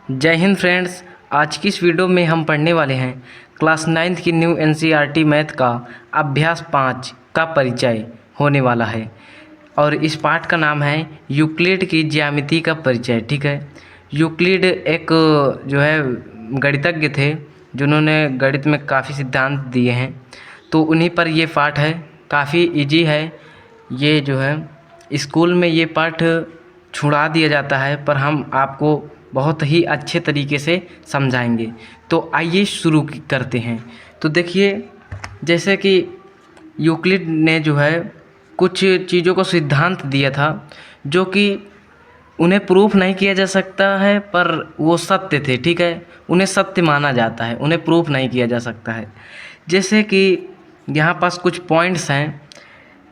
जय हिंद फ्रेंड्स। आज की इस वीडियो में हम पढ़ने वाले हैं क्लास 9th की न्यू एनसीईआरटी मैथ का अभ्यास 5 का परिचय होने वाला है और इस पाठ का नाम है यूक्लिड की ज्यामिति का परिचय। ठीक है, यूक्लिड एक जो है गणितज्ञ थे जिन्होंने गणित में काफ़ी सिद्धांत दिए हैं, तो उन्हीं पर ये पाठ है। काफ़ी इजी है ये जो है, स्कूल में ये पाठ छुड़ा दिया जाता है पर हम आपको बहुत ही अच्छे तरीके से समझाएंगे। तो आइए शुरू करते हैं। तो देखिए, जैसे कि यूक्लिड ने जो है कुछ चीज़ों को सिद्धांत दिया था जो कि उन्हें प्रूफ नहीं किया जा सकता है पर वो सत्य थे। ठीक है, उन्हें सत्य माना जाता है, उन्हें प्रूफ नहीं किया जा सकता है। जैसे कि यहाँ पास कुछ पॉइंट्स हैं।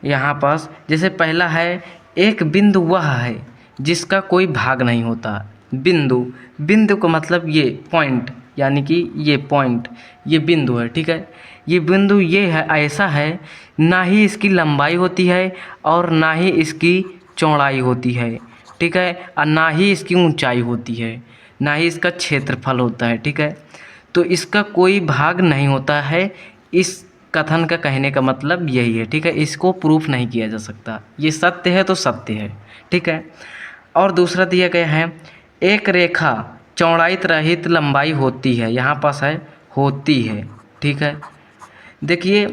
यहाँ पास जैसे पहला है, एक बिंदु वह है जिसका कोई भाग नहीं होता। बिंदु, बिंदु का मतलब ये पॉइंट, यानी कि ये पॉइंट, ये बिंदु है। ठीक है, ये बिंदु ये है, ऐसा है ना ही इसकी लंबाई होती है और ना ही इसकी चौड़ाई होती है। ठीक है, और ना ही इसकी ऊंचाई होती है, ना ही इसका क्षेत्रफल होता है। ठीक है, तो इसका कोई भाग नहीं होता है। इस कथन का कहने का मतलब यही है। ठीक है, इसको प्रूफ नहीं किया जा सकता, ये सत्य है तो सत्य है। ठीक है, और दूसरा दिया गया है, एक रेखा चौड़ाई रहित लंबाई होती है। यहाँ पास है होती है। ठीक है, देखिए,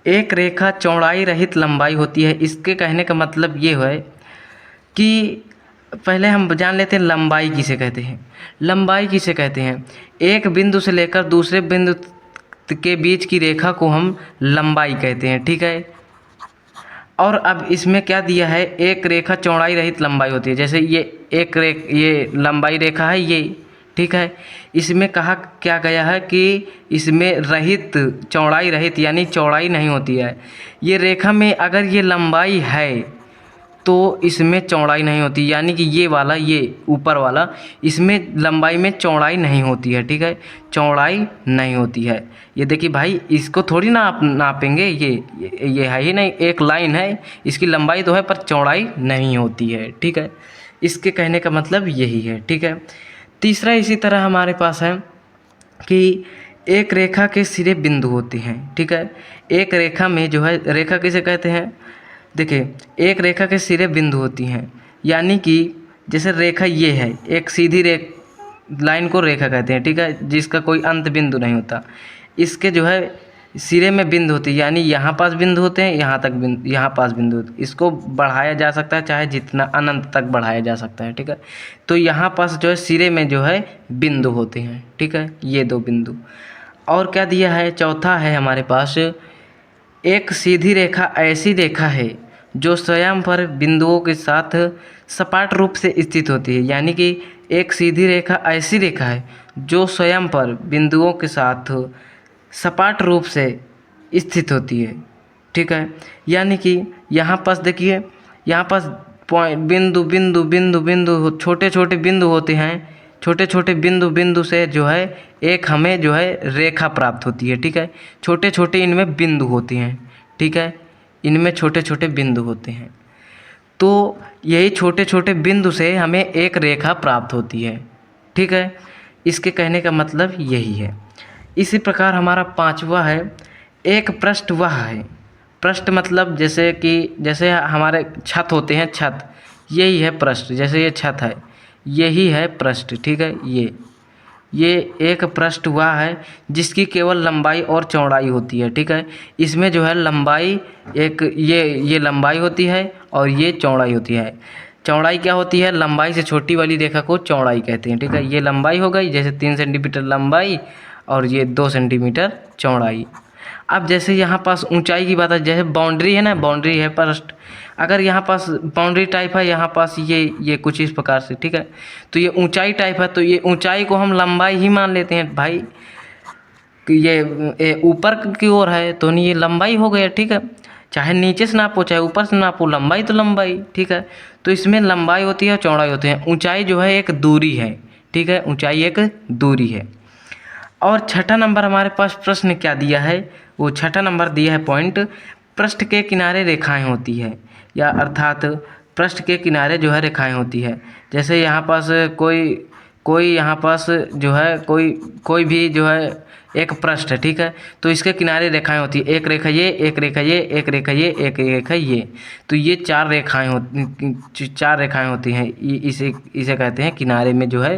एक रेखा चौड़ाई रहित लंबाई होती है, इसके कहने का मतलब ये है कि पहले हम जान लेते हैं लंबाई किसे कहते हैं। लंबाई किसे कहते हैं, एक बिंदु से लेकर दूसरे बिंदु के बीच की रेखा को हम लंबाई कहते हैं। ठीक है, और अब इसमें क्या दिया है, एक रेखा चौड़ाई रहित लंबाई होती है। जैसे ये लंबाई रेखा है ये। ठीक है, इसमें कहा क्या गया है कि इसमें रहित, चौड़ाई रहित यानी चौड़ाई नहीं होती है। ये रेखा में अगर ये लंबाई है तो इसमें चौड़ाई नहीं होती, यानी कि ये वाला, ये ऊपर वाला, इसमें लंबाई में चौड़ाई नहीं होती है। ठीक है, चौड़ाई नहीं होती है। ये देखिए भाई, इसको थोड़ी ना आप नापेंगे, ये है ही नहीं, एक लाइन है, इसकी लंबाई तो है पर चौड़ाई नहीं होती है। ठीक है, इसके कहने का मतलब यही है। ठीक है, तीसरा इसी तरह हमारे पास है कि एक रेखा के सिरे बिंदु होते हैं। ठीक है, एक रेखा में जो है, रेखा किसे कहते हैं, देखिए, एक रेखा के सिरे बिंदु होती हैं, यानी कि जैसे रेखा ये है, एक सीधी लाइन को रेखा कहते हैं। ठीक है, जिसका कोई अंत बिंदु नहीं होता। इसके जो है सिरे में बिंदु होती है, यानी यहाँ पास बिंदु होते हैं, यहाँ तक बिंदु, यहाँ पास बिंदु होते हैं। इसको बढ़ाया जा सकता है, चाहे जितना अनंत तक बढ़ाया जा सकता है। ठीक है, तो यहाँ पास जो है सिरे में जो है बिंदु होते हैं। ठीक है, ये दो बिंदु। और क्या दिया है, चौथा है हमारे पास, एक सीधी रेखा ऐसी रेखा है जो स्वयं पर बिंदुओं के साथ सपाट रूप से स्थित होती है। यानी कि एक सीधी रेखा ऐसी रेखा है जो स्वयं पर बिंदुओं के साथ सपाट रूप से स्थित होती है। ठीक है, यानी कि यहाँ पास देखिए, यहाँ पास पॉइंट, बिंदु बिंदु बिंदु बिंदु, छोटे छोटे बिंदु होते हैं। छोटे छोटे बिंदु बिंदु से जो है एक हमें जो है रेखा प्राप्त होती है। ठीक है, छोटे छोटे इनमें बिंदु होते हैं। ठीक है, इनमें छोटे छोटे बिंदु होते हैं, तो यही छोटे छोटे बिंदु से हमें एक रेखा प्राप्त होती है। ठीक है, इसके कहने का मतलब यही है। इसी प्रकार हमारा पांचवा है, एक पृष्ठ वह है। पृष्ठ मतलब जैसे हमारे छत होते हैं, छत, यही है पृष्ठ। जैसे ये छत है, यही है पृष्ठ। ठीक है, ये एक पृष्ठ वह है जिसकी केवल लंबाई और चौड़ाई होती है। ठीक है, इसमें जो है लंबाई, एक ये लंबाई होती है और ये चौड़ाई होती है। चौड़ाई क्या होती है, लंबाई से छोटी वाली रेखा को चौड़ाई कहते हैं। ठीक है, ये लंबाई हो गई, जैसे 3 सेंटीमीटर लंबाई और ये 2 सेंटीमीटर चौड़ाई। अब जैसे यहाँ पास ऊंचाई की बात है, जैसे बाउंड्री है ना, बाउंड्री है पृष्ठ, अगर यहाँ पास बाउंड्री टाइप है, यहाँ पास ये कुछ इस प्रकार से। ठीक है, तो ये ऊंचाई टाइप है, तो ये ऊंचाई को हम लंबाई ही मान लेते हैं भाई, कि ये ऊपर की ओर है तो नहीं, ये लंबाई हो गया। ठीक है, चाहे नीचे से नापो चाहे ऊपर से नापो, लंबाई तो लंबाई। ठीक है, तो इसमें लंबाई होती है और चौड़ाई होती है। ऊंचाई जो है एक दूरी है। ठीक है, ऊंचाई एक दूरी है। और छठा नंबर हमारे पास प्रश्न क्या दिया है, वो छठा नंबर दिया है पॉइंट, पृष्ठ के किनारे रेखाएं होती है, या अर्थात पृष्ठ के किनारे जो है रेखाएं होती है। जैसे यहाँ पास कोई कोई यहाँ पास जो है कोई भी जो है एक पृष्ठ है, ठीक है। तो इसके किनारे रेखाएं होती है, एक रेखा ये, एक रेखा ये, एक रेखा ये, एक रेखा ये। तो ये चार रेखाएं होती हैं। इसे कहते हैं किनारे में जो है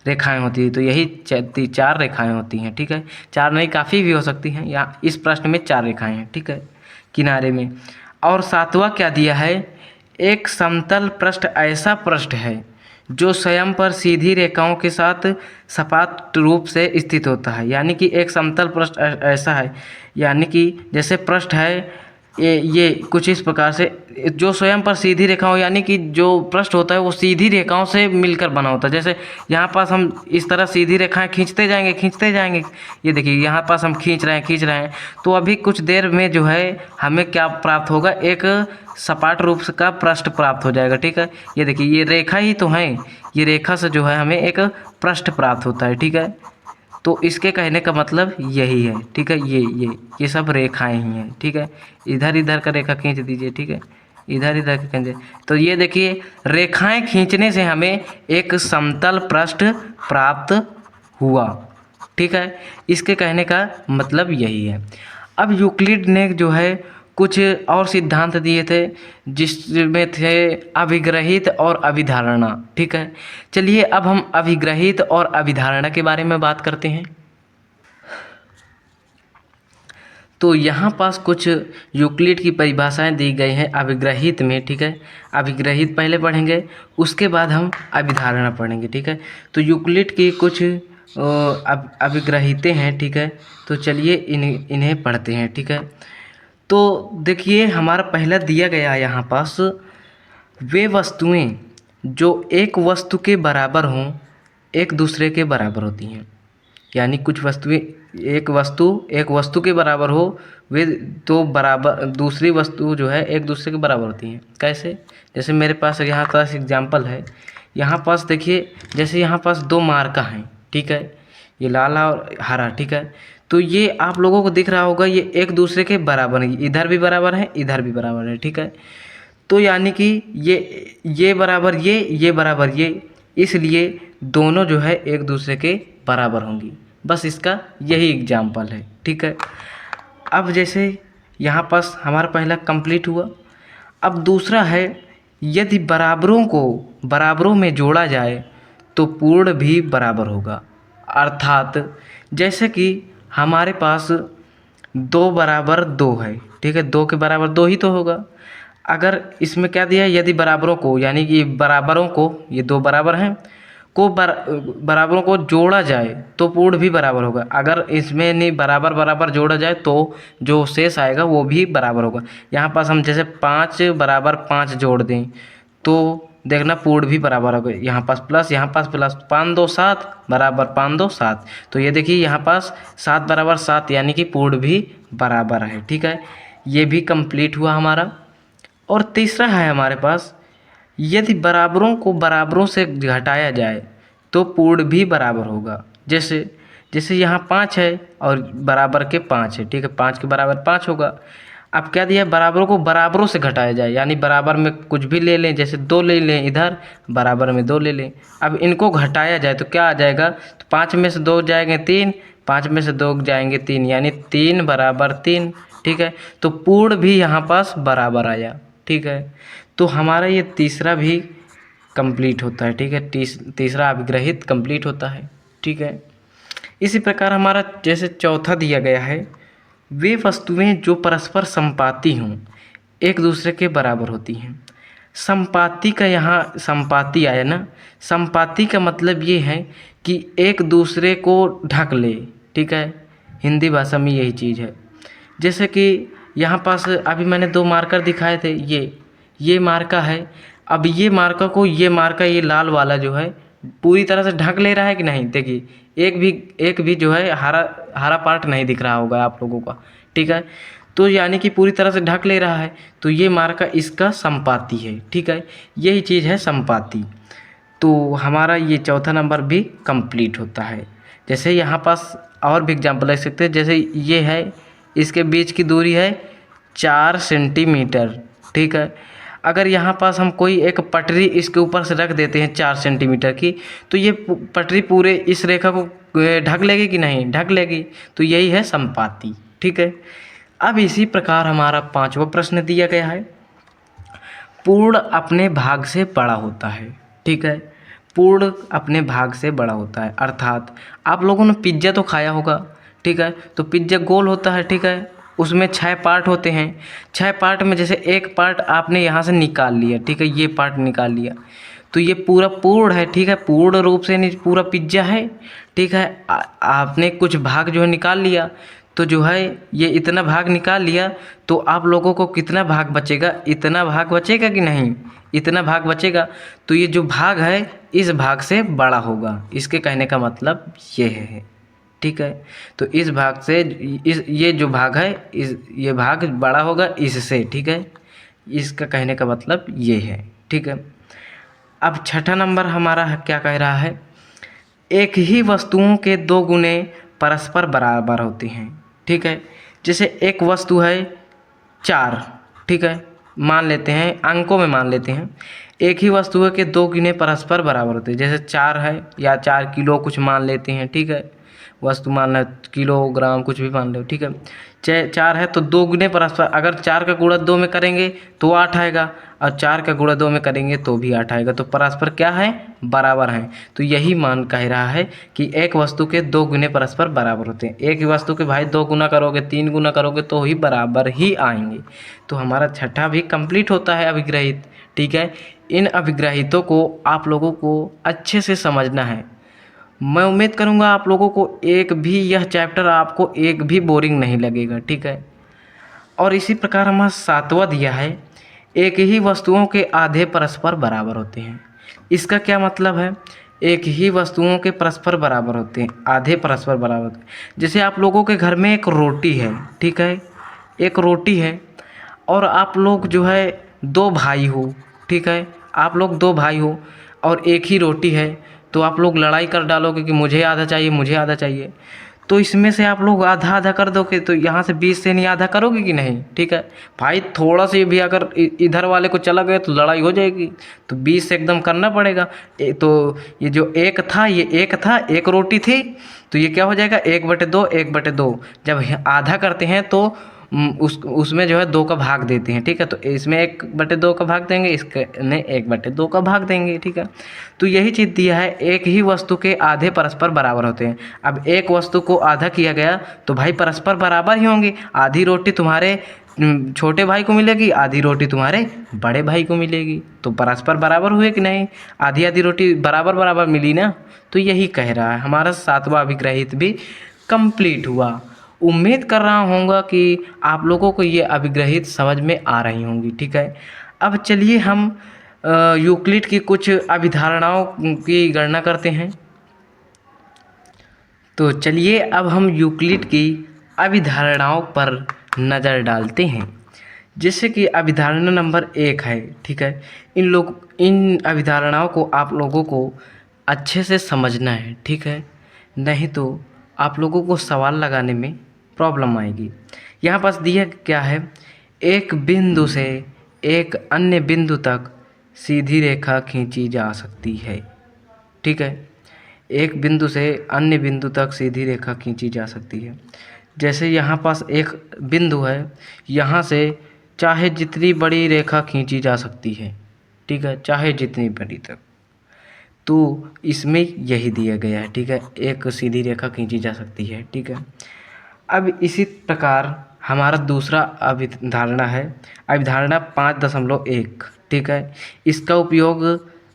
रेखाएं होती है। तो यही चार रेखाएं होती हैं, ठीक है। चार नहीं, काफ़ी भी हो सकती हैं। यहाँ इस प्रश्न में चार रेखाएं हैं, ठीक है, किनारे में। और सातवां क्या दिया है, एक समतल पृष्ठ ऐसा पृष्ठ है जो स्वयं पर सीधी रेखाओं के साथ सपाट रूप से स्थित होता है। यानी कि एक समतल पृष्ठ ऐसा है, यानी कि जैसे पृष्ठ है ये कुछ इस प्रकार से, जो स्वयं पर सीधी रेखाओं, यानी कि जो पृष्ठ होता है वो सीधी रेखाओं से मिलकर बना होता है। जैसे यहाँ पास हम इस तरह सीधी रेखाएं खींचते जाएंगे। ये देखिए यहाँ पास हम खींच रहे हैं। तो अभी कुछ देर में जो है हमें क्या प्राप्त होगा, एक सपाट रूप का पृष्ठ प्राप्त हो जाएगा, ठीक है। ये देखिए ये रेखा ही तो है, ये रेखा से जो है हमें एक पृष्ठ प्राप्त होता है, ठीक है। तो इसके कहने का मतलब यही है, ठीक है। ये सब रेखाएं ही हैं, ठीक है। इधर का रेखा खींच दीजिए, ठीक है, इधर का खींचे। तो ये देखिए रेखाएं खींचने से हमें एक समतल पृष्ठ प्राप्त हुआ, ठीक है। इसके कहने का मतलब यही है। अब यूक्लिड ने जो है कुछ और सिद्धांत दिए थे, जिसमें थे अभिग्रहित और अभिधारणा, ठीक है। चलिए अब हम अभिग्रहित और अभिधारणा के बारे में बात करते हैं। तो यहाँ पास कुछ यूक्लिड की परिभाषाएं दी गई हैं अभिग्रहित में, ठीक है। अभिग्रहित पहले पढ़ेंगे, उसके बाद हम अभिधारणा पढ़ेंगे, ठीक है। तो यूक्लिड की कुछ अभिग्रहितें हैं, ठीक है। तो चलिए इन्हें पढ़ते हैं, ठीक है। तो देखिए हमारा पहला दिया गया यहाँ पास, वे वस्तुएं जो एक वस्तु के बराबर हों एक दूसरे के बराबर होती हैं। यानी कुछ वस्तुएं, एक वस्तु के बराबर हो, वे तो बराबर, दूसरी वस्तु जो है एक दूसरे के बराबर होती हैं। कैसे, जैसे मेरे पास यहाँ पास एग्जाम्पल है, यहाँ पास देखिए, जैसे यहाँ पास दो मार्का हैं, ठीक है, ये लाल और हरा, ठीक है। तो ये आप लोगों को दिख रहा होगा, ये एक दूसरे के बराबर है, इधर भी बराबर है, इधर भी बराबर है, ठीक है। तो यानी कि ये बराबर ये बराबर ये, इसलिए दोनों जो है एक दूसरे के बराबर होंगी। बस इसका यही एग्जाम्पल है, ठीक है। अब जैसे यहाँ पास हमारा पहला कंप्लीट हुआ। अब दूसरा है, यदि बराबरों में जोड़ा जाए तो पूर्ण भी बराबर होगा। अर्थात जैसे कि हमारे पास 2 बराबर 2 है, ठीक है, 2 के बराबर 2 ही तो होगा। अगर इसमें क्या दिया है, यदि बराबरों को, यानी कि बराबरों को, ये 2 बराबर हैं, बराबरों को जोड़ा जाए तो पूर्ण भी बराबर होगा। अगर इसमें नहीं बराबर जोड़ा जाए तो जो शेष आएगा वो भी बराबर होगा। यहाँ पास हम जैसे 5 बराबर 5 जोड़ दें तो देखना पूर्ण भी बराबर होगा। यहाँ पास प्लस 5 2 7 बराबर 5 2 7। तो ये देखिए यहाँ पास 7 बराबर 7, यानी कि पूर्ण भी बराबर है, ठीक है। ये भी कंप्लीट हुआ हमारा। और तीसरा है हमारे पास, यदि बराबरों से घटाया जाए तो पूर्ण भी बराबर होगा। जैसे यहाँ 5 है और बराबर के 5 है, ठीक है, 5 के बराबर 5 होगा। अब क्या दिया है, बराबरों से घटाया जाए, यानी बराबर में कुछ भी ले लें, जैसे 2 ले लें इधर, बराबर में 2 ले लें। अब इनको घटाया जाए तो क्या आ जाएगा, तो 5 में से 2 जाएंगे 3, 5 में से 2 जाएंगे 3, यानी 3 बराबर 3, ठीक है। तो पूर्ण भी यहाँ पास बराबर आया, ठीक है। तो हमारा ये तीसरा भी कंप्लीट होता है, ठीक है, तीसरा अभिग्रहित कंप्लीट होता है, ठीक है। इसी प्रकार हमारा जैसे चौथा दिया गया है, वे वस्तुएं जो परस्पर संपाती हों एक दूसरे के बराबर होती हैं। संपाती का यहाँ संपाती आया ना, संपाती का मतलब ये है कि एक दूसरे को ढक ले, ठीक है, हिंदी भाषा में यही चीज़ है। जैसे कि यहाँ पास अभी मैंने 2 मार्कर दिखाए थे, ये मार्का है। अब ये मार्का ये लाल वाला जो है पूरी तरह से ढक ले रहा है कि नहीं, देखिए एक भी जो है हरा पार्ट नहीं दिख रहा होगा आप लोगों का, ठीक है। तो यानी कि पूरी तरह से ढक ले रहा है, तो ये मार्का इसका संपाती है, ठीक है, यही चीज़ है संपाती। तो हमारा ये चौथा नंबर भी कंप्लीट होता है। जैसे यहाँ पास और भी एग्जाम्पल ले सकते हैं, जैसे ये है, इसके बीच की दूरी है 4 सेंटीमीटर, ठीक है। अगर यहाँ पास हम कोई एक पटरी इसके ऊपर से रख देते हैं 4 सेंटीमीटर की, तो ये पटरी पूरे इस रेखा को ढक लेगी कि नहीं, ढक लेगी। तो यही है समपाती। ठीक है। अब इसी प्रकार हमारा 5वां प्रश्न दिया गया है, पूर्ण अपने भाग से बड़ा होता है। ठीक है, पूर्ण अपने भाग से बड़ा होता है, अर्थात आप लोगों ने पिज्ज़ा तो खाया होगा। ठीक है, तो पिज्ज़ा गोल होता है। ठीक है, उसमें 6 पार्ट होते हैं। 6 पार्ट में जैसे एक पार्ट आपने यहाँ से निकाल लिया, ठीक है, ये पार्ट निकाल लिया, तो ये पूरा पूर्ण है। ठीक है, पूर्ण रूप से नहीं, पूरा पिज्ज़ा है। ठीक है, आपने कुछ भाग जो है निकाल लिया, तो जो है ये इतना भाग निकाल लिया, तो आप लोगों को कितना भाग बचेगा, इतना भाग बचेगा कि नहीं, इतना भाग बचेगा। तो ये जो भाग है इस भाग से बड़ा होगा, इसके कहने का मतलब ये है। ठीक है, तो इस भाग से ये जो भाग है ये भाग बड़ा होगा इससे। ठीक है, इसका कहने का मतलब ये है। ठीक है, अब 6ठा नंबर हमारा क्या कह रहा है, एक ही वस्तुओं के 2 गुने परस्पर बराबर होते हैं। ठीक है, जैसे एक वस्तु है 4, ठीक है, मान लेते हैं, अंकों में मान लेते हैं, एक ही वस्तु के 2 गुने परस्पर बराबर होते हैं। जैसे 4 है या 4 किलो कुछ मान लेते हैं। ठीक है, वस्तु मान लो, किलोग्राम कुछ भी मान लो। ठीक है, 4 है तो 2 गुने परस्पर, अगर 4 का गुणा 2 में करेंगे तो 8 आएगा, और 4 का गुणा 2 में करेंगे तो भी 8 आएगा। तो परस्पर क्या है, बराबर हैं। तो यही मान कह रहा है कि एक वस्तु के 2 गुने परस्पर बराबर होते हैं। एक ही वस्तु के भाई 2 गुना करोगे, 3 गुना करोगे तो ही बराबर ही आएंगे। तो हमारा 6ठा भी कंप्लीट होता है, अभिग्रहित। ठीक है, इन अभिग्रहितों को आप लोगों को अच्छे से समझना है। मैं उम्मीद करूँगा आप लोगों को एक भी यह चैप्टर आपको एक भी बोरिंग नहीं लगेगा। ठीक है, और इसी प्रकार हमारा 7वां दिया है, एक ही वस्तुओं के आधे परस्पर बराबर होते हैं। इसका क्या मतलब है, एक ही वस्तुओं के परस्पर बराबर होते हैं, आधे परस्पर बराबर होते हैं। जैसे आप लोगों के घर में एक रोटी है, ठीक है, एक रोटी है, और आप लोग जो है 2 भाई हो। ठीक है, आप लोग 2 भाई हो और एक ही रोटी है, तो आप लोग लड़ाई कर डालोगे कि मुझे आधा चाहिए, मुझे आधा चाहिए। तो इसमें से आप लोग आधा आधा कर दोगे, तो यहाँ से 20 से नहीं आधा करोगे कि नहीं। ठीक है भाई, थोड़ा सा भी अगर इधर वाले को चला गया तो लड़ाई हो जाएगी, तो 20 से एकदम करना पड़ेगा। तो ये जो एक था, ये एक था, एक रोटी थी, तो ये क्या हो जाएगा, 1/2, 1/2। जब आधा करते हैं तो उसमें जो है 2 का भाग देते हैं। ठीक है, तो इसमें 1/2 का भाग देंगे, इसके ने 1/2 का भाग देंगे। ठीक है, तो यही चीज़ दिया है, एक ही वस्तु के आधे परस्पर बराबर होते हैं। अब एक वस्तु को आधा किया गया तो भाई परस्पर बराबर ही होंगे। आधी रोटी तुम्हारे छोटे भाई को मिलेगी, आधी रोटी तुम्हारे बड़े भाई को मिलेगी, तो परस्पर बराबर हुए कि नहीं, आधी आधी रोटी बराबर बराबर मिली ना। तो यही कह रहा है, हमारा 7वां अभिग्रहित भी कंप्लीट हुआ। उम्मीद कर रहा हूँगा कि आप लोगों को ये अभिग्रहित समझ में आ रही होंगी। ठीक है, अब चलिए हम यूक्लिड की कुछ अभिधारणाओं की गणना करते हैं। तो चलिए अब हम यूक्लिड की अभिधारणाओं पर नज़र डालते हैं। जैसे कि अभिधारणा नंबर 1 है। ठीक है, इन अभिधारणाओं को आप लोगों को अच्छे से समझना है। ठीक है, नहीं तो आप लोगों को सवाल लगाने में प्रॉब्लम आएगी। यहाँ पास दिया क्या है, एक बिंदु से एक अन्य बिंदु तक सीधी रेखा खींची जा सकती है। ठीक है, एक बिंदु से अन्य बिंदु तक सीधी रेखा खींची जा सकती है। जैसे यहाँ पास एक बिंदु है, यहाँ से चाहे जितनी बड़ी रेखा खींची जा सकती है। ठीक है, चाहे जितनी बड़ी तक, तो इसमें यही दिया गया है। ठीक है, एक सीधी रेखा खींची जा सकती है। ठीक है, अब इसी प्रकार हमारा दूसरा अभिधारणा है, अभिधारणा 5.1। ठीक है, इसका उपयोग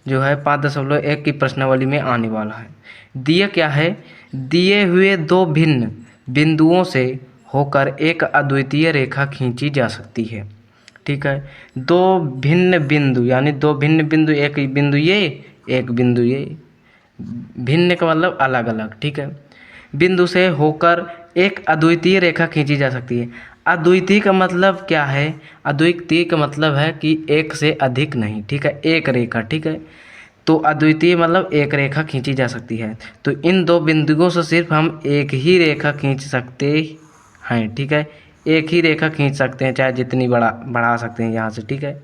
जो है 5.1 की प्रश्नावली में आने वाला है। दिया क्या है, दिए हुए 2 भिन्न बिंदुओं से होकर एक अद्वितीय रेखा खींची जा सकती है। ठीक है, 2 भिन्न बिंदु, यानी 2 भिन्न बिंदु, एक बिंदु ये, एक बिंदु ये, भिन्न का मतलब अलग अलग। ठीक है, बिंदु से होकर एक अद्वितीय रेखा खींची जा सकती है। अद्वितीय का मतलब क्या है, अद्वितीय का मतलब है कि एक से अधिक नहीं। ठीक है, एक रेखा। ठीक है, तो अद्वितीय मतलब एक रेखा खींची जा सकती है। तो इन 2 बिंदुओं से सिर्फ हम एक ही रेखा खींच सकते हैं। ठीक है, एक ही रेखा खींच सकते हैं, चाहे जितनी बढ़ा सकते हैं यहाँ से। ठीक है,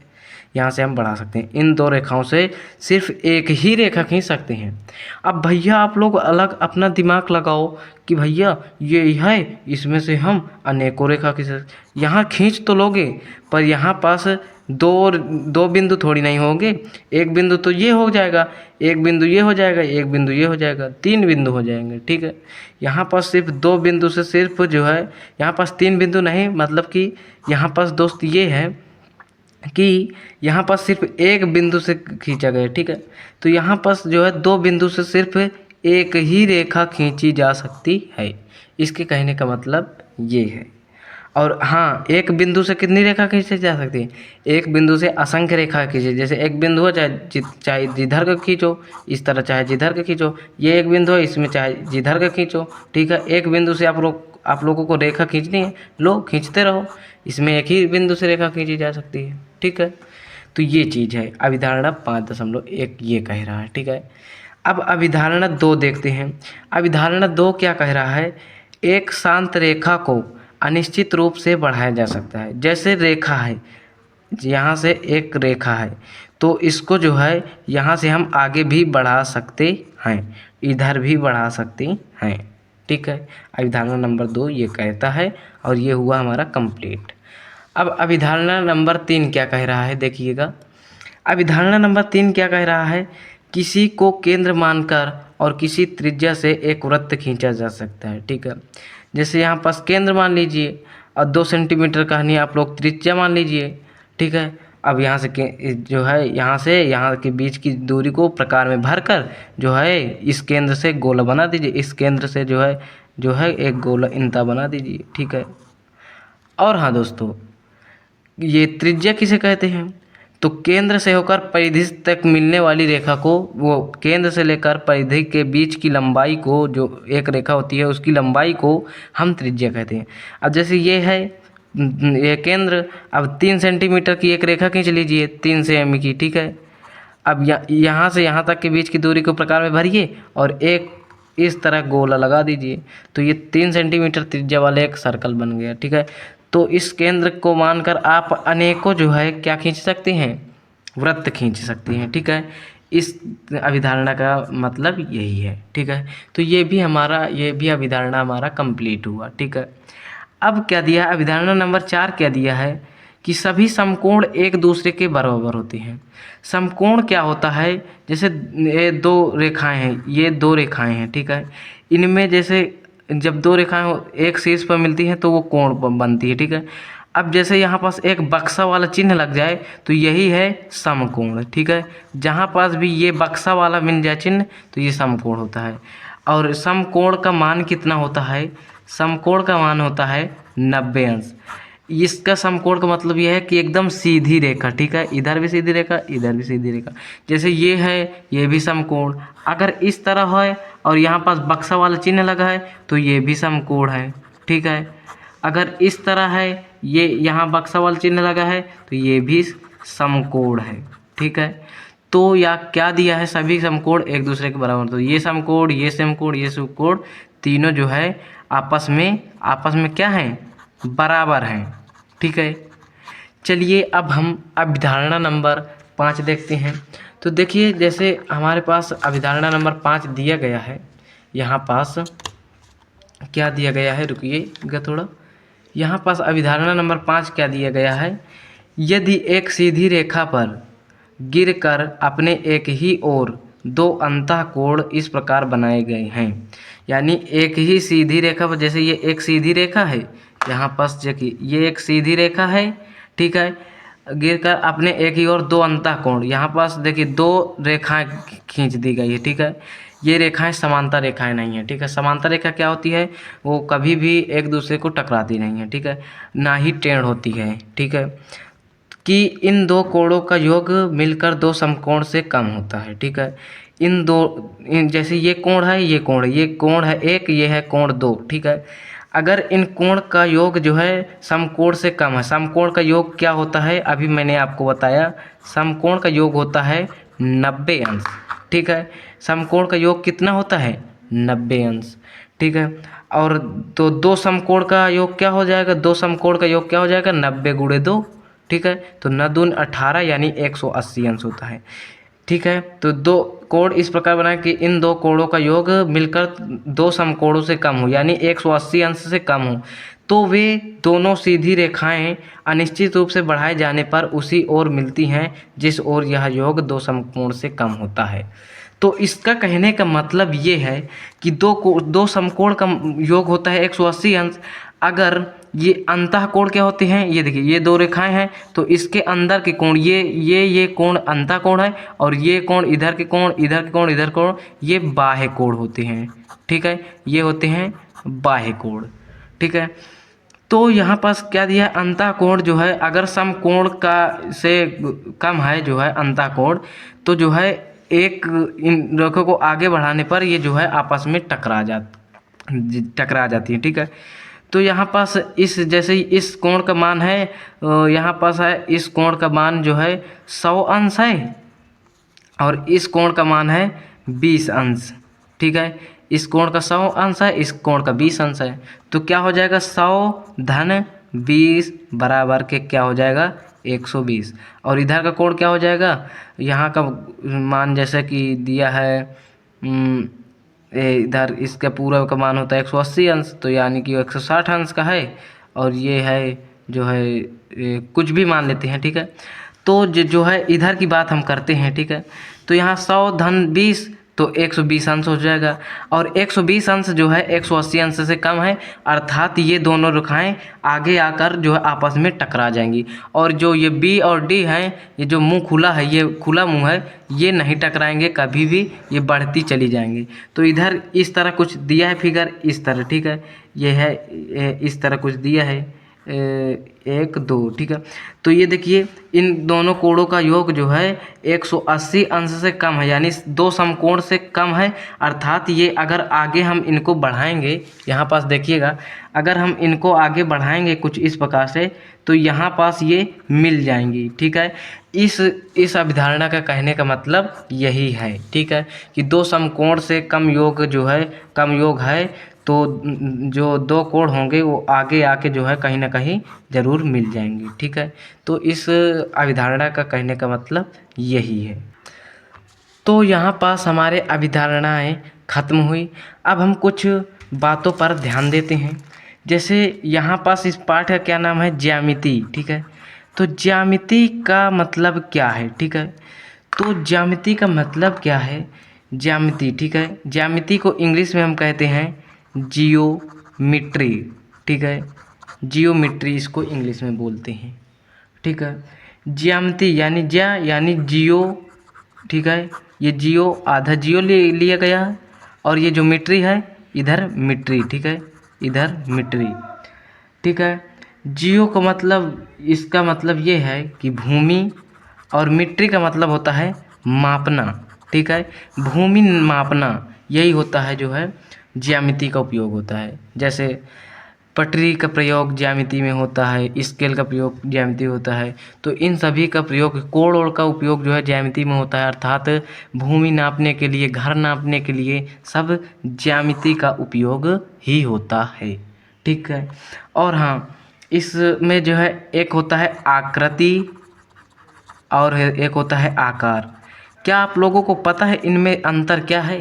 यहाँ से हम बढ़ा सकते हैं। इन दो रेखाओं से सिर्फ एक ही रेखा खींच सकते हैं। अब भैया आप लोग अलग अपना दिमाग लगाओ कि भैया ये है, इसमें से हम अनेकों रेखा खींच, यहाँ खींच तो लोगे पर यहाँ पास दो बिंदु थोड़ी नहीं होंगे। एक बिंदु तो ये हो जाएगा, एक बिंदु ये हो जाएगा, एक बिंदु ये हो जाएगा, 3 बिंदु हो जाएंगे। ठीक है, यहाँ पास सिर्फ 2 बिंदु से सिर्फ जो है, यहाँ पास 3 बिंदु नहीं, मतलब कि यहाँ पास दोस्त ये है कि यहाँ पास सिर्फ एक बिंदु से खींचा गया। ठीक है, तो यहाँ पास जो है 2 बिंदु से सिर्फ एक ही रेखा खींची जा सकती है। इसके कहने का मतलब ये है। और हाँ, एक बिंदु से कितनी रेखा खींची जा सकती है? एक बिंदु से असंख्य रेखा खींचे। जैसे एक बिंदु हो, चाहे जिधर का खींचो, इस तरह चाहे जिधर का खींचो। ये एक बिंदु है, इसमें चाहे जिधर का खींचो। ठीक है, एक बिंदु से आप लोगों को रेखा खींचनी है, लो खींचते रहो। इसमें एक ही बिंदु से रेखा खींची जा सकती है। ठीक है, तो ये चीज़ है अभिधारणा 5.1 ये कह रहा है। ठीक है, अब अभिधारणा 2 देखते हैं। अभिधारणा 2 क्या कह रहा है? एक शांत रेखा को अनिश्चित रूप से बढ़ाया जा सकता है। जैसे रेखा है, यहाँ से एक रेखा है, तो इसको जो है यहाँ से हम आगे भी बढ़ा सकते हैं, इधर भी बढ़ा सकते हैं। ठीक है, अभिधारणा नंबर 2 ये कहता है और ये हुआ हमारा कंप्लीट। अब अभिधारणा नंबर 3 क्या कह रहा है, देखिएगा। अभिधारणा नंबर 3 क्या कह रहा है? किसी को केंद्र मानकर और किसी त्रिज्या से एक वृत्त खींचा जा सकता है। ठीक है, जैसे यहाँ पास केंद्र मान लीजिए और 2 सेंटीमीटर कहनी आप लोग त्रिज्या मान लीजिए। ठीक है, अब यहाँ से जो है यहाँ से यहाँ के बीच की दूरी को प्रकार में भरकर जो है इस केंद्र से गोला बना दीजिए। इस केंद्र से जो है एक गोला इंता बना दीजिए। ठीक है, और हाँ दोस्तों, ये त्रिज्या किसे कहते हैं? तो केंद्र से होकर परिधि तक मिलने वाली रेखा को, वो केंद्र से लेकर परिधि के बीच की लंबाई को, जो एक रेखा होती है उसकी लंबाई को हम त्रिज्या कहते हैं। अब जैसे ये है ये केंद्र, अब 3 सेंटीमीटर की एक रेखा खींच लीजिए 3 सेमी की। ठीक है, अब यहाँ से यहाँ तक के बीच की दूरी को प्रकार में भरिए और एक इस तरह गोला लगा दीजिए, तो ये 3 सेंटीमीटर त्रिज्या वाला एक सर्कल बन गया। ठीक है, तो इस केंद्र को मानकर आप अनेकों जो है क्या खींच सकते हैं? वृत्त खींच सकते हैं। ठीक है, इस अभिधारणा का मतलब यही है। ठीक है, तो ये भी अभिधारणा हमारा कंप्लीट हुआ। ठीक है, अब क्या दिया है? अभिधारणा नंबर 4 क्या दिया है कि सभी समकोण एक दूसरे के बराबर होते हैं। समकोण क्या होता है? जैसे ये 2 रेखाएं हैं, ये 2 रेखाएं हैं। ठीक है, इनमें जैसे जब 2 रेखाएं एक शीर्ष पर मिलती हैं तो वो कोण बनती है। ठीक है, अब जैसे यहाँ पास एक बक्सा वाला चिन्ह लग जाए तो यही है समकोण। ठीक है, जहाँ पास भी ये बक्सा वाला मिल जाए चिन्ह तो ये समकोण होता है। और समकोण का मान कितना होता है? समकोण का मान होता है 90 अंश। इसका समकोण का मतलब यह है कि एकदम सीधी रेखा। ठीक है, इधर भी सीधी रेखा, इधर भी सीधी रेखा। जैसे ये है, ये भी समकोण। अगर इस तरह है और यहाँ पास बक्सा वाला चिन्ह लगा है तो ये भी समकोण है। ठीक है, अगर इस तरह है, ये यहाँ बक्सा वाला चिन्ह लगा है तो ये भी समकोण है। ठीक है, तो या क्या दिया है? सभी समकोण एक दूसरे के बराबर। तो ये समकोण, ये समकोण, ये समकोण तीनों जो है आपस में क्या हैं? बराबर हैं। ठीक है, चलिए अब हम अभिधारणा नंबर 5 देखते हैं। तो देखिए, जैसे हमारे पास अभिधारणा नंबर 5 दिया गया है, यहाँ पास क्या दिया गया है, रुकिएगा थोड़ा। यहाँ पास अभिधारणा नंबर 5 क्या दिया गया है? यदि एक सीधी रेखा पर गिरकर अपने एक ही ओर 2 अंतःकोण इस प्रकार बनाए गए हैं। यानी एक ही सीधी रेखा पर, जैसे ये एक सीधी रेखा है, यहाँ पास देखिए ये एक सीधी रेखा है। ठीक है, गिरकर अपने एक ही ओर 2 अंतःकोण, यहाँ पास देखिए 2 रेखाएं खींच दी गई है। ठीक है, ये रेखाएं समांतर रेखाएं नहीं है। ठीक है, समांतर रेखा क्या होती है? वो कभी भी एक दूसरे को टकराती नहीं है। ठीक है, ना ही टेढ़ होती है। ठीक है, कि इन 2 कोणों का योग मिलकर 2 समकोण से कम होता है। ठीक है, जैसे ये कोण है, ये कोण है, ये कोण है 1, ये है कोण 2। ठीक है, अगर इन कोण का योग जो है समकोण से कम है। समकोण का योग क्या होता है? अभी मैंने आपको बताया, समकोण का योग होता है 90 अंश। ठीक है, समकोण का योग कितना होता है? 90 अंश। ठीक है, और तो 2 समकोण का योग क्या हो जाएगा? 2 समकोण का योग क्या हो जाएगा? 90 × 2 ठीक है। तो 9 दूनी 18 यानी 180 अंश होता है, ठीक है। तो दो कोण इस प्रकार बनाए कि इन दो कोणों का योग मिलकर दो समकोणों से कम हो, यानी 180 अंश से कम हो, तो वे दोनों सीधी रेखाएं अनिश्चित रूप से बढ़ाए जाने पर उसी ओर मिलती हैं जिस ओर यह योग दो समकोण से कम होता है। तो इसका कहने का मतलब ये है कि दो समकोण का योग होता है 180 अंश। अगर ये अंतःकोण क्या होते हैं, ये देखिए ये दो रेखाएं हैं, तो इसके अंदर के कोण ये कोण अंतःकोण है, और ये कोण इधर के कोण इधर के कोण इधर कोण ये बाह्य कोण होते हैं, ठीक है। ये होते हैं बाह्य कोण, ठीक है। तो यहाँ पास क्या दिया है, अंतःकोण जो है अगर समकोण का से कम है जो है अंतःकोण, तो जो है एक इन रेखों को आगे बढ़ाने पर ये जो है आपस में टकरा जाती है, ठीक है। तो यहाँ पास इस जैसे ही इस कोण का मान है, यहाँ पास है इस कोण का मान जो है 100 अंश है, और इस कोण का मान है 20 अंश, ठीक है। इस कोण का 100 अंश है, इस कोण का 20 अंश है, तो क्या हो जाएगा 100 धन 20 बराबर के क्या हो जाएगा 120। और इधर का कोण क्या हो जाएगा, यहाँ का मान जैसे कि दिया है इधर इसका पूरा का मान होता है 180 अंश, तो यानी कि 160 अंश का है, और ये है जो है कुछ भी मान लेते हैं, ठीक है। तो जो है इधर की बात हम करते हैं, ठीक है। तो यहाँ 100 धन 20 तो 120 अंश हो जाएगा, और 120 अंश जो है 180 अंश से कम है, अर्थात ये दोनों रेखाएं आगे आकर जो है आपस में टकरा जाएंगी, और जो ये बी और डी हैं, ये जो मुंह खुला है, ये खुला मुंह है, ये नहीं टकराएंगे कभी भी, ये बढ़ती चली जाएंगी। तो इधर इस तरह कुछ दिया है फिगर, इस तरह, ठीक है। ये है इस तरह कुछ दिया है 1 2, ठीक है। तो ये देखिए इन दोनों कोणों का योग जो है 180 अंश से कम है, यानी दो समकोण से कम है, अर्थात ये अगर आगे हम इनको बढ़ाएंगे, यहाँ पास देखिएगा, अगर हम इनको आगे बढ़ाएंगे कुछ इस प्रकार से, तो यहाँ पास ये मिल जाएंगी, ठीक है। इस अभिधारणा का कहने का मतलब यही है, ठीक है, कि दो समकोण से कम योग जो है कम योग है, तो जो दो कोण होंगे वो आगे आके जो है कहीं ना कहीं ज़रूर मिल जाएंगे, ठीक है। तो इस अभिधारणा का कहने का मतलब यही है। तो यहाँ पास हमारे अभिधारणाएं ख़त्म हुई। अब हम कुछ बातों पर ध्यान देते हैं। जैसे यहाँ पास इस पाठ का क्या नाम है, ज्यामिति, ठीक है। तो ज्यामिति का मतलब क्या है, ठीक है। तो ज्यामिति का मतलब क्या है, ज्यामिति, ठीक है। ज्यामिति को इंग्लिश में हम कहते हैं जियोमेट्री, ठीक है। जियोमेट्री इसको इंग्लिश में बोलते हैं, ठीक है। ज्यामिति यानी यानी जियो, ठीक है। ये जियो आधा जियो लिया गया है, और ये जो मीट्री है इधर मिट्री, ठीक है, इधर मिट्री, ठीक है। जियो का मतलब, इसका मतलब ये है कि भूमि, और मिट्री का मतलब होता है मापना, ठीक है। भूमि मापना यही होता है जो है ज्यामिति का उपयोग होता है। जैसे पटरी का प्रयोग ज्यामिति में होता है, स्केल का प्रयोग ज्यामिति होता है, तो इन सभी का प्रयोग, कोण ओण का उपयोग जो है ज्यामिति में होता है, अर्थात भूमि नापने के लिए, घर नापने के लिए सब ज्यामिति का उपयोग ही होता है, ठीक है। और हाँ, इसमें जो है एक होता है आकृति और एक होता है आकार। क्या आप लोगों को पता है इनमें अंतर क्या है,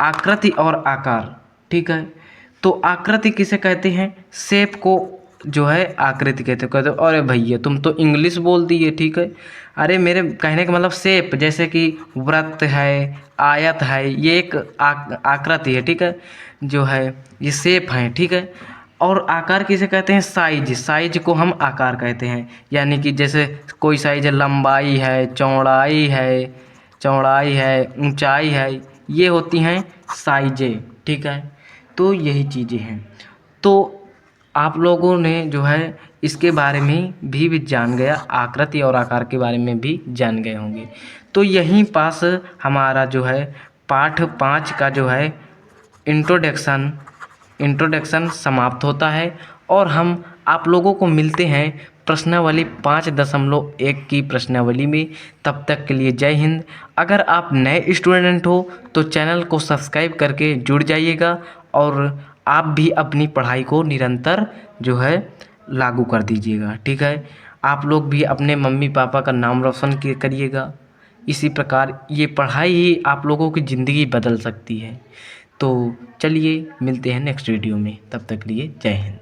आकृति और आकार, ठीक है। तो आकृति किसे कहते हैं, शेप को जो है आकृति कहते हो। अरे भैया तुम तो इंग्लिश बोल दिए, ठीक है। अरे मेरे कहने का मतलब शेप, जैसे कि वृत्त है, आयत है, ये एक आकृति है, ठीक है, जो है ये शेप है, ठीक है। और आकार किसे कहते हैं, साइज, साइज को हम आकार कहते हैं। यानी कि जैसे कोई साइज लंबाई है, चौड़ाई है, ऊंचाई है, ये होती हैं साइजें, ठीक है। तो यही चीज़ें हैं। तो आप लोगों ने जो है इसके बारे में भी जान गया, आकृति और आकार के बारे में भी जान गए होंगे। तो यहीं पास हमारा जो है पाठ 5 का जो है इंट्रोडक्शन समाप्त होता है, और हम आप लोगों को मिलते हैं प्रश्नावली 5.1 की प्रश्नावली में। तब तक के लिए जय हिंद। अगर आप नए स्टूडेंट हो तो चैनल को सब्सक्राइब करके जुड़ जाइएगा, और आप भी अपनी पढ़ाई को निरंतर जो है लागू कर दीजिएगा, ठीक है। आप लोग भी अपने मम्मी पापा का नाम रोशन करिएगा। इसी प्रकार ये पढ़ाई ही आप लोगों की ज़िंदगी बदल सकती है। तो चलिए मिलते हैं नेक्स्ट वीडियो में, तब तक के लिए जय हिंद।